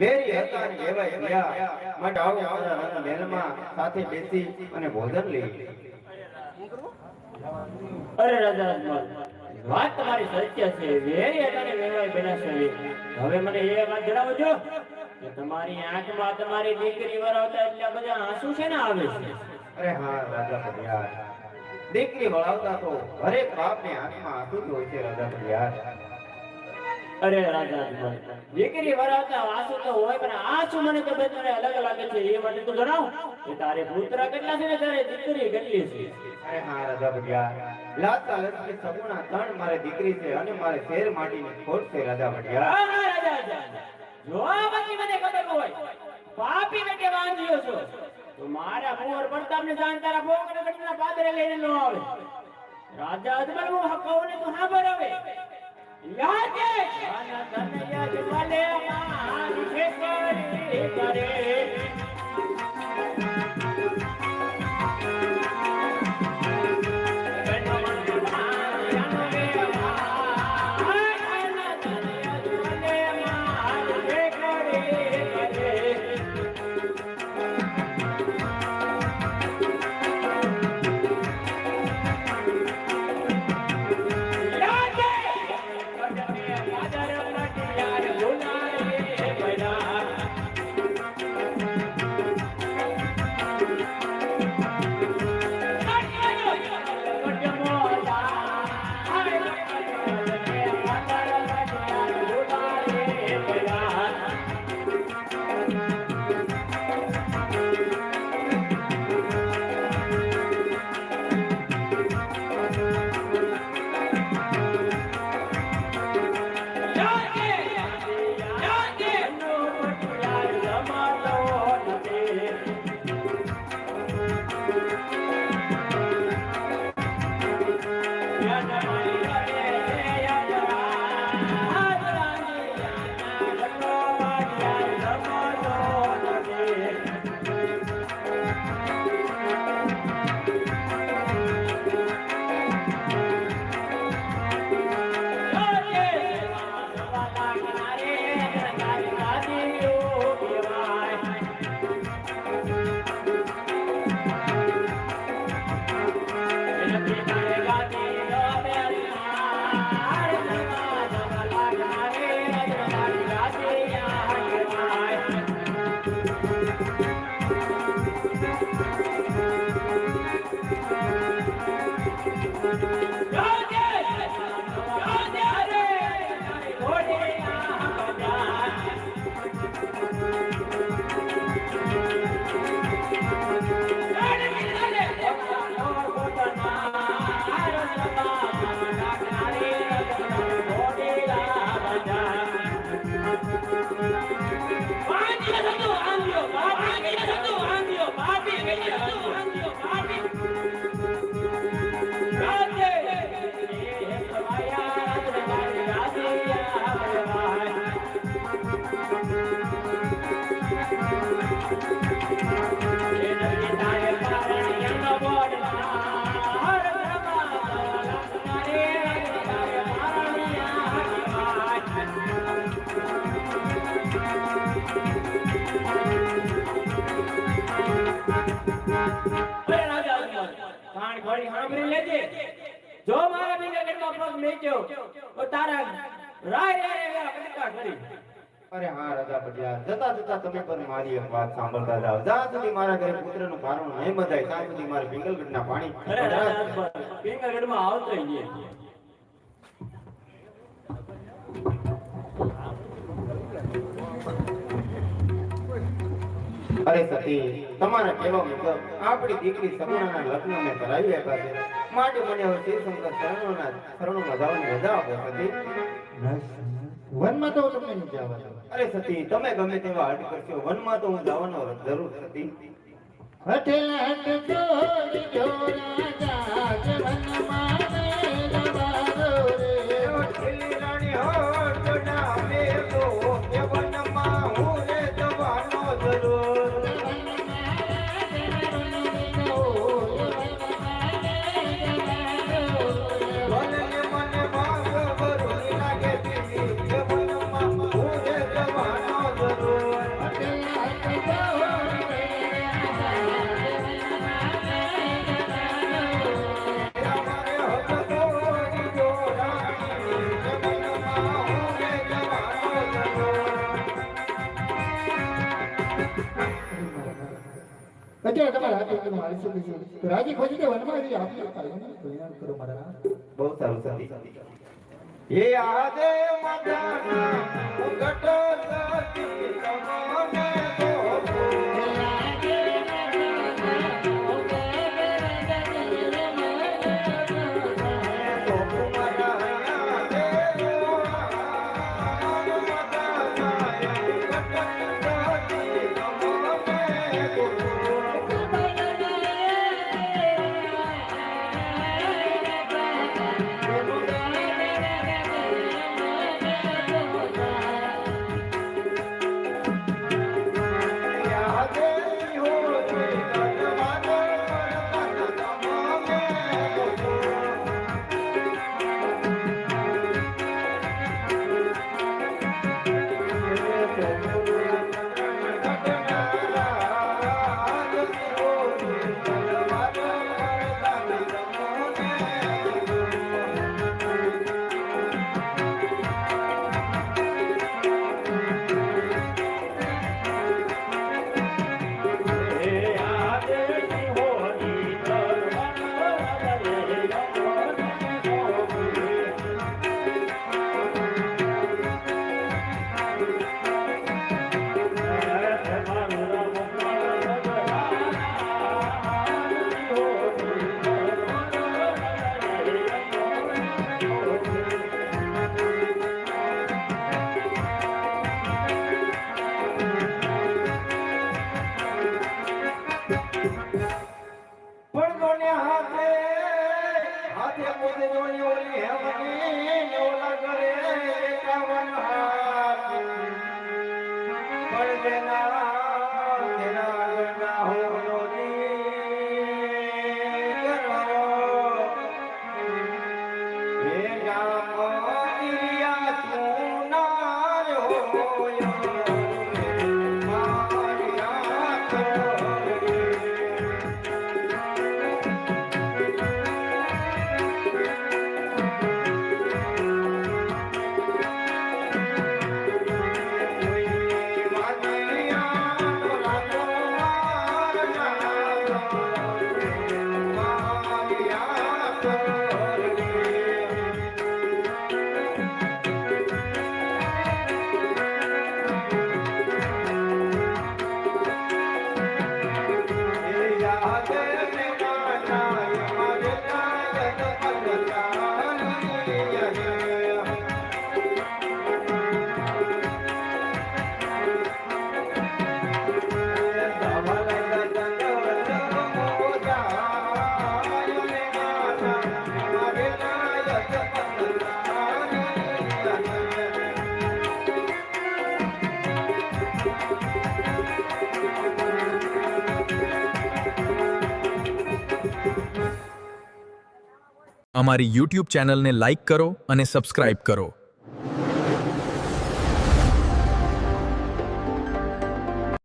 Very હતા ને એવાય ગયા માટે આવો મારા મહેલમાં સાથે બેસી અને ભોજન લઈ. અરે રાજા વાત તમારી સત્ય છે. વેરી હતા ને વેવાય બન્યા છે. હવે મને એ વાત જણાવો છો કે તમારી આંખમાં તમારી દીકરી વરાવતા એટલા બધા આંસુ છે ને આવે છે? અરે હા રાજા પટિયાર, દીકરી વળાવતા તો હરેક બાપની આંખમાં આંસુ જ હોય છે રાજા પટિયાર. અરે રાજા દીકરી વરાવતા આંસુ તો હોય પણ આંસુ મને તો બધાને અલગ લાગે છે. એ માટે તો જણાવ કે તારે પુત્ર કેટલા છે ને તારે દીકરી કેટલી છે? અરે હા રાજા પટિયાર, લાતા લક્ષ્મી સગુણા ત્રણ મારે દીકરી છે અને મારે શેર માટીની ખોટ છે રાજા પટિયાર. હા રાજા જો આ બધી મને ખબર હોય પાપી ને કે વાંધ્યો છો તો મારા કુંવર પ્રતાપને જાણ તારા ભોગને કટના પાદરે લઈને ન આવે. રાજા અજમલ હું હકવને તો હાબર આવે યાદ છે આના તનયા જવાલે માન છે કરે જો મારા બીજા ઘરમાં પગ મેચ્યો તો તારા રાય રાય કટકા કરી. અરે હા રાજા પટિયાર, જતા જતા તમે પણ મારી એક વાત સાંભળતા જાઓ. જ્યાં સુધી મારા ઘરે પુત્રનું કારણ નહીં બધાય ત્યાં સુધી મારે પિંગલગઢના પાણી પિંગલગઢમાં આવતો જ નહીં. અરે સતી, તમારા કહેવા મુજબ આપણી દીકરી સગુણાના લગ્ન મેં કરાવી આપ્યા છે, માટે મને હવે શિવશંકર શરણોમાં જવાની રજા આપો સતી. વનમાં તો તમને નથી જવાનું. અરે સતી, તમે ગમે તેવા હટ કરશો, વનમાં તો હું જવાનો જરૂર સતી. હઠેલા હટ જોડી જો રાજા વનમાં જવાનો રે. હઠેલી રાણી હોટ ના મેલો કે વનમાં હું રે જવાનો જરૂર. Oh તમારા હાથે હું મારી શકું છું. તો રાજી ખોજી કે વનમાં રહી આપી કલ્યાણ કરો મારા નાથ. બહુ સારું સતી એ આદે મદના ઉગટો સતી તમને અમારી YouTube ચેનલને લાઈક કરો અને સબસ્ક્રાઇબ કરો.